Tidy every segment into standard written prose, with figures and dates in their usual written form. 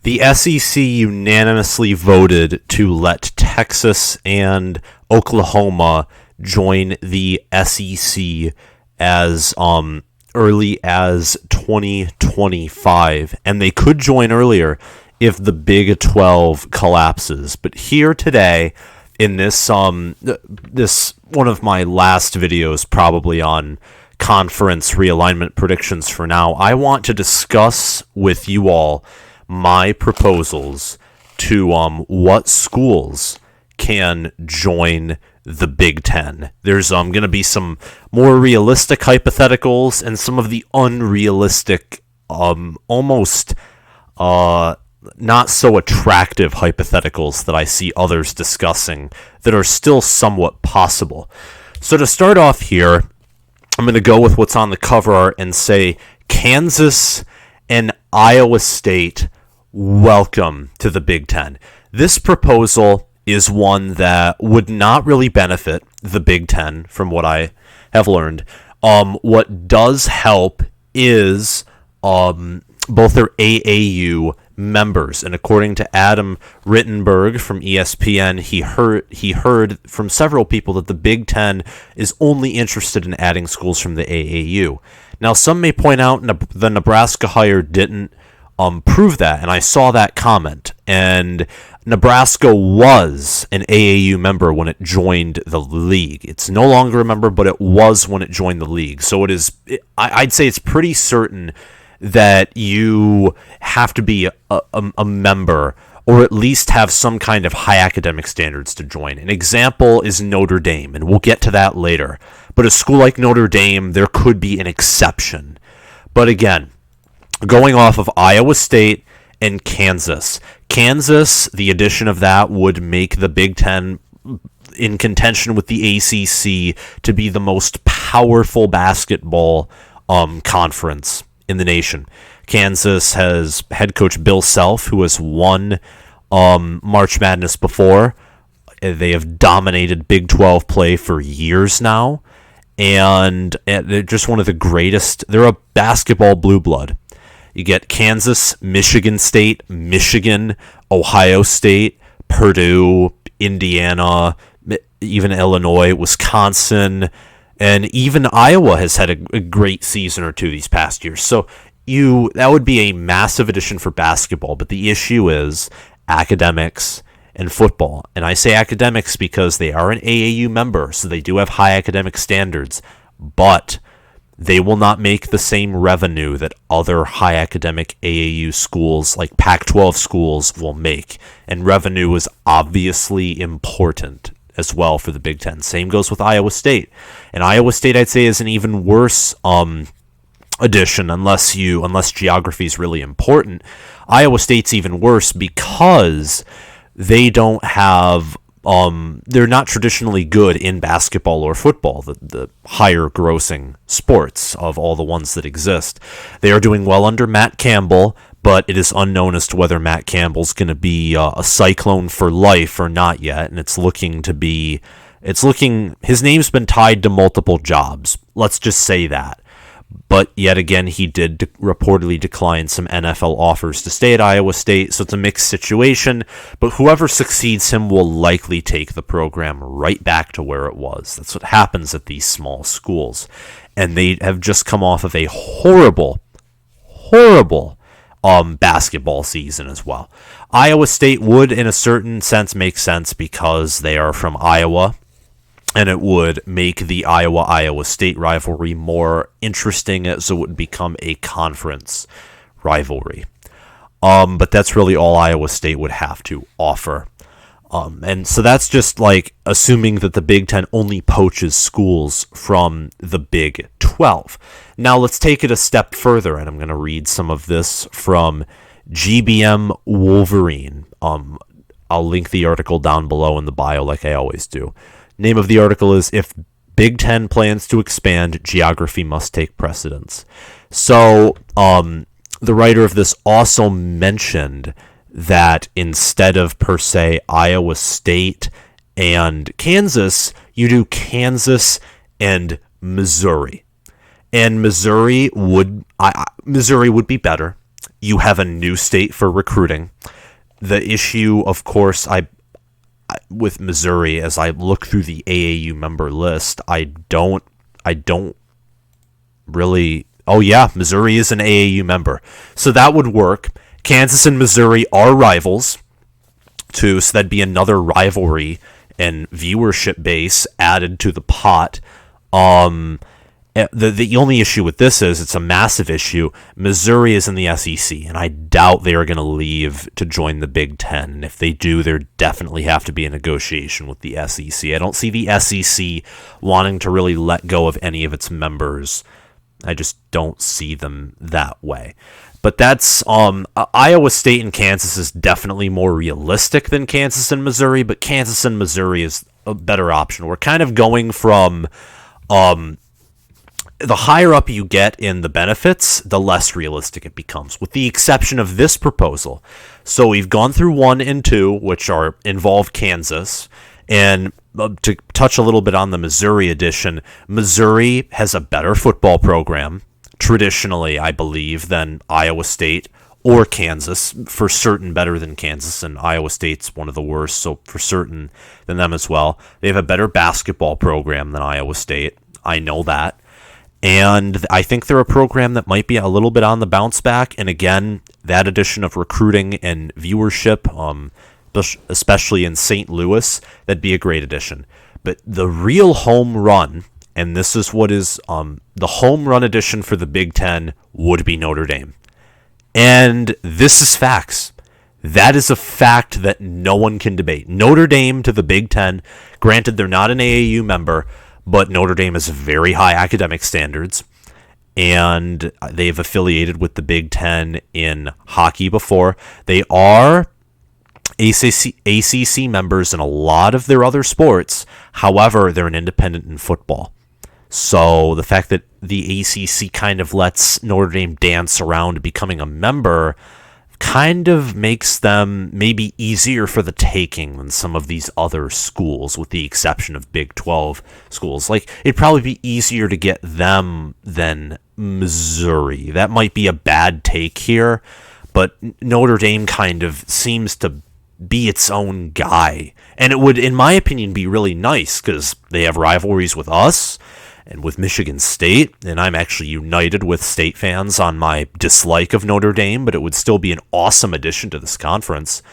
The SEC unanimously voted to let Texas and Oklahoma join the SEC as early as 2025, and they could join earlier if the Big 12 collapses. But here today, in this this one of my last videos, probably on conference realignment predictions for now, I want to discuss with you all my proposals to what schools can join the Big Ten. There's going to be some more realistic hypotheticals and some of the unrealistic, almost not so attractive hypotheticals that I see others discussing that are still somewhat possible. So to start off here, I'm going to go with what's on the cover art and say Kansas and Iowa State, welcome to the Big Ten. This proposal is one that would not really benefit the Big Ten, from what I have learned. What does help is both their AAU members, and according to Adam Rittenberg from ESPN, he heard from several people that the Big Ten is only interested in adding schools from the AAU. Now, some may point out the Nebraska hire didn't prove that, and I saw that comment, and Nebraska was an AAU member when it joined the league. It's no longer a member, but it was when it joined the league. So I'd say it's pretty certain that you have to be a member, or at least have some kind of high academic standards to join. An example is Notre Dame, and we'll get to that later. But a school like Notre Dame, there could be an exception. But again, going off of Iowa State and Kansas, the addition of that would make the Big Ten in contention with the ACC to be the most powerful basketball conference in the nation. Kansas has head coach Bill Self, who has won March Madness before. They have dominated Big 12 play for years now, and they're just one of the greatest. They're a basketball blue blood. You get Kansas, Michigan State, Michigan, Ohio State, Purdue, Indiana, even Illinois, Wisconsin, and even Iowa has had a great season or two these past years. So that would be a massive addition for basketball, but the issue is academics and football. And I say academics because they are an AAU member, so they do have high academic standards, but they will not make the same revenue that other high academic AAU schools like Pac-12 schools will make. And revenue is obviously important as well for the Big Ten. Same goes with Iowa State. And Iowa State, I'd say, is an even worse addition unless geography is really important. Iowa State's even worse because they don't have they're not traditionally good in basketball or football, the higher grossing sports of all the ones that exist. They are doing well under Matt Campbell, but it is unknown as to whether Matt Campbell's going to be a Cyclone for life or not yet, and his name's been tied to multiple jobs. Let's just say that. But yet again, he did reportedly decline some NFL offers to stay at Iowa State, so it's a mixed situation. But whoever succeeds him will likely take the program right back to where it was. That's what happens at these small schools. And they have just come off of a horrible basketball season as well. Iowa State would, in a certain sense, make sense because they are from Iowa, and it would make the Iowa-Iowa State rivalry more interesting as it would become a conference rivalry. But that's really all Iowa State would have to offer. And so that's just like assuming that the Big Ten only poaches schools from the Big 12. Now let's take it a step further, and I'm going to read some of this from GBM Wolverine. I'll link the article down below in the bio like I always do. Name of the article is If Big Ten Plans to Expand, Geography Must Take Precedence. So the writer of this also mentioned that instead of per se Iowa State and Kansas, you do Kansas and Missouri. And Missouri would be better. you have a new state for recruiting. The issue, of course, with Missouri, as I look through the AAU member list, I don't really. Oh yeah, Missouri is an AAU member, so that would work. Kansas and Missouri are rivals, too, so that'd be another rivalry and viewership base added to the pot. The only issue with this is it's a massive issue. Missouri is in the SEC, and I doubt they are going to leave to join the Big Ten. And if they do, there definitely have to be a negotiation with the SEC. I don't see the SEC wanting to really let go of any of its members. I just don't see them that way. But that's Iowa State and Kansas is definitely more realistic than Kansas and Missouri, but Kansas and Missouri is a better option. We're kind of going from the higher up you get in the benefits, the less realistic it becomes, with the exception of this proposal. So we've gone through 1 and 2, which involve Kansas, and to touch a little bit on the Missouri edition, Missouri has a better football program, traditionally, I believe, than Iowa State or Kansas, for certain better than Kansas, and Iowa State's one of the worst, so for certain than them as well. They have a better basketball program than Iowa State. I know that. And I think they're a program that might be a little bit on the bounce back. And again, that addition of recruiting and viewership, especially in St. Louis, that'd be a great addition. But the real home run, and this is what is the home run edition for the Big Ten, would be Notre Dame. And this is facts. That is a fact that no one can debate. Notre Dame to the Big Ten, granted they're not an AAU member, but Notre Dame has very high academic standards, and they've affiliated with the Big Ten in hockey before. They are ACC members in a lot of their other sports. However, they're an independent in football. So the fact that the ACC kind of lets Notre Dame dance around becoming a member kind of makes them maybe easier for the taking than some of these other schools, with the exception of Big 12 schools. Like, it'd probably be easier to get them than Missouri. That might be a bad take here, but Notre Dame kind of seems to be its own guy. And it would, in my opinion, be really nice because they have rivalries with us and with Michigan State, and I'm actually united with State fans on my dislike of Notre Dame, but it would still be an awesome addition to this conference.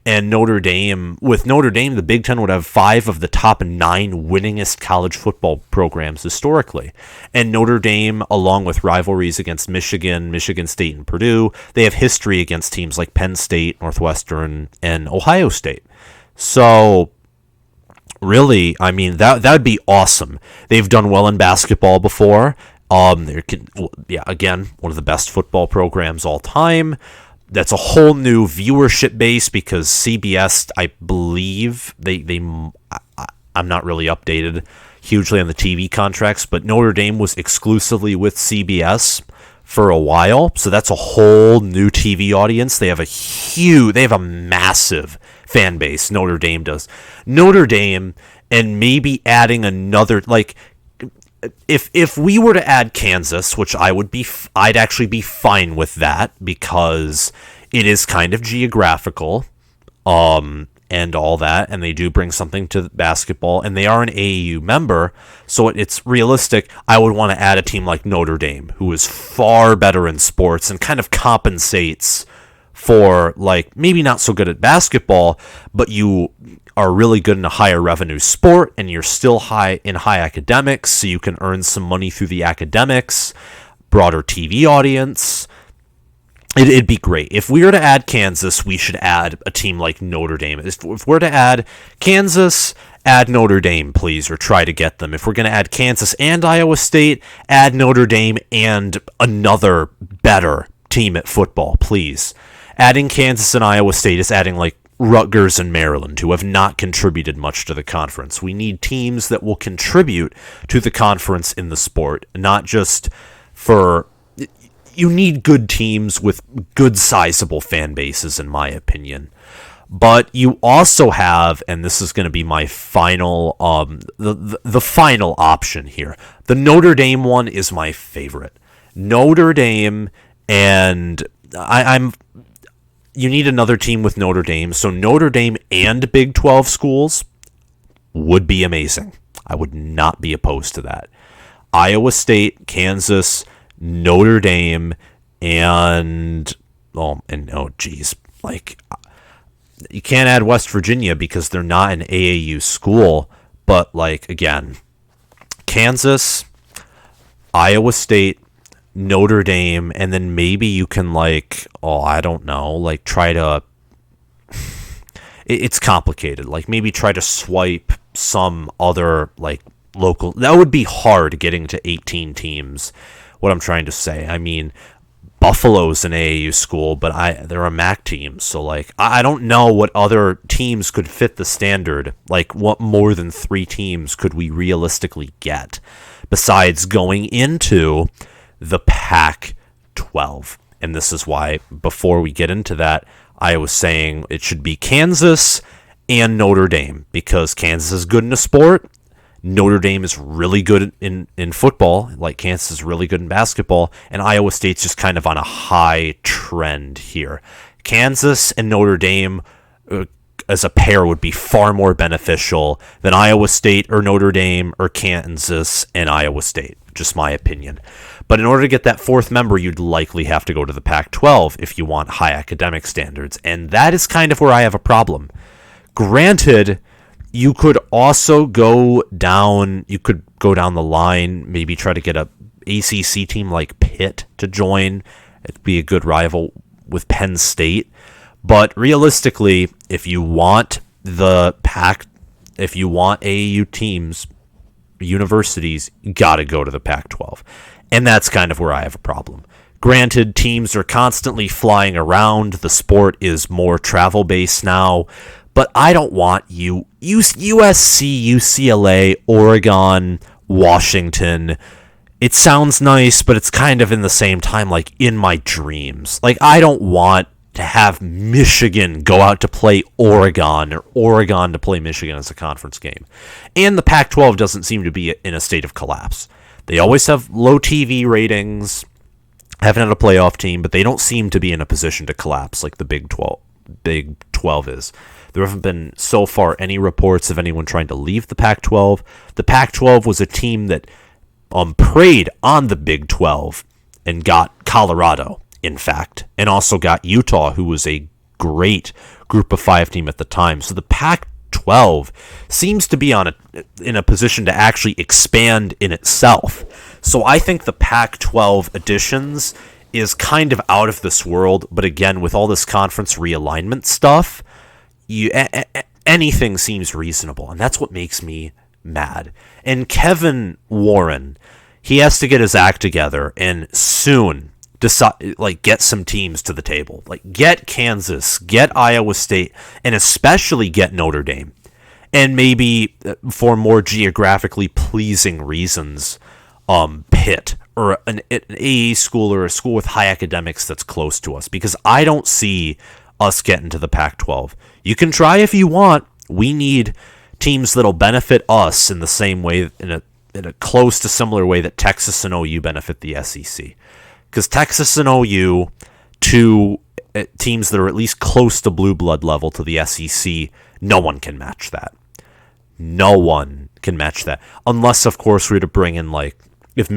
And with Notre Dame, the Big Ten would have 5 of the top 9 winningest college football programs historically. And Notre Dame, along with rivalries against Michigan, Michigan State, and Purdue, they have history against teams like Penn State, Northwestern, and Ohio State. So really, I mean, that would be awesome. They've done well in basketball before. Again, one of the best football programs all time. That's a whole new viewership base because CBS, I believe, I'm not really updated hugely on the TV contracts, but Notre Dame was exclusively with CBS for a while, so that's a whole new TV audience. They have a massive fan base. Notre Dame does. Notre Dame, and maybe adding another, like, if we were to add Kansas, which I'd actually be fine with that because it is kind of geographical, and all that, and they do bring something to basketball, and they are an AAU member, so it's realistic. I would want to add a team like Notre Dame, who is far better in sports and kind of compensates for, like, maybe not so good at basketball, but you are really good in a higher revenue sport, and you're still high academics, so you can earn some money through the academics, broader TV audience. It'd be great. If we were to add Kansas, we should add a team like Notre Dame. If we're to add Kansas, add Notre Dame, please, or try to get them. If we're going to add Kansas and Iowa State, add Notre Dame and another better team at football, please. Adding Kansas and Iowa State is adding, like, Rutgers and Maryland, who have not contributed much to the conference. We need teams that will contribute to the conference in the sport, not just for... You need good teams with good sizable fan bases, in my opinion. But you also have, and this is going to be my final, the final option here. The Notre Dame one is my favorite. Notre Dame and I'm you need another team with Notre Dame. So Notre Dame and Big 12 schools would be amazing. I would not be opposed to that. Iowa State, Kansas, Notre Dame, and like, you can't add West Virginia because they're not an AAU school. But, like, again, Kansas, Iowa State, Notre Dame, and then maybe you can, like, try to... It's complicated. Like, maybe try to swipe some other, like, local... That would be hard, getting to 18 teams, what I'm trying to say. I mean, Buffalo's an AAU school, but they're a MAC team, so, like, I don't know what other teams could fit the standard. Like, what more than 3 teams could we realistically get besides going into the Pac-12? And this is why, before we get into that, I was saying it should be Kansas and Notre Dame, because Kansas is good in a sport. Notre Dame is really good in football, like Kansas is really good in basketball, and Iowa State's just kind of on a high trend here. Kansas and Notre Dame as a pair would be far more beneficial than Iowa State or Notre Dame or Kansas and Iowa State, just my opinion. But in order to get that 4th member, you'd likely have to go to the Pac-12 if you want high academic standards, and that is kind of where I have a problem. Granted, you could also go down the line, maybe try to get a ACC team like Pitt to join. It'd be a good rival with Penn State. But realistically, if you want AAU teams, universities, you got to go to the Pac-12. And that's kind of where I have a problem. Granted, teams are constantly flying around. The sport is more travel-based now. But I don't want USC, UCLA, Oregon, Washington. It sounds nice, but it's kind of in the same time, like, in my dreams. Like, I don't want to have Michigan go out to play Oregon, or Oregon to play Michigan as a conference game. And the Pac-12 doesn't seem to be in a state of collapse. They always have low TV ratings, haven't had a playoff team, but they don't seem to be in a position to collapse like the Big 12 is. There haven't been, so far, any reports of anyone trying to leave the Pac-12. The Pac-12 was a team that preyed on the Big 12 and got Colorado, in fact, and also got Utah, who was a great Group of 5 team at the time. So the Pac-12 seems to be in a position to actually expand in itself. So I think the Pac-12 additions is kind of out of this world, but again, with all this conference realignment stuff, anything seems reasonable, and that's what makes me mad. And Kevin Warren, he has to get his act together and soon decide, like, get some teams to the table. Like, get Kansas, get Iowa State, and especially get Notre Dame. And maybe for more geographically pleasing reasons, Pitt, or an AE school or a school with high academics that's close to us, because I don't see us getting to the Pac-12. You can try if you want. We need teams that'll benefit us in the same way, in a close to similar way that Texas and OU benefit the SEC. Because Texas and OU, two teams that are at least close to blue blood level to the SEC, no one can match that. No one can match that. Unless, of course, we were to bring in, like, if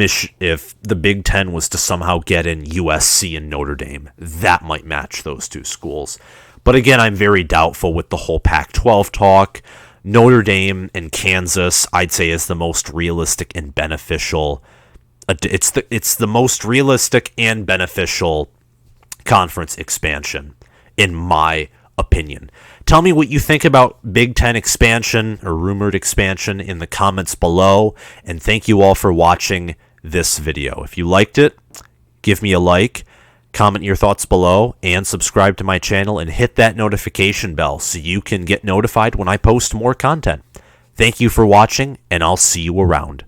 the Big Ten was to somehow get in USC and Notre Dame, that might match those two schools. But again, I'm very doubtful with the whole Pac-12 talk. Notre Dame and Kansas, I'd say, is the most realistic and beneficial. It's the most realistic and beneficial conference expansion, in my opinion. Tell me what you think about Big Ten expansion or rumored expansion in the comments below, and thank you all for watching this video. If you liked it, give me a like, comment your thoughts below, and subscribe to my channel and hit that notification bell so you can get notified when I post more content. Thank you for watching, and I'll see you around.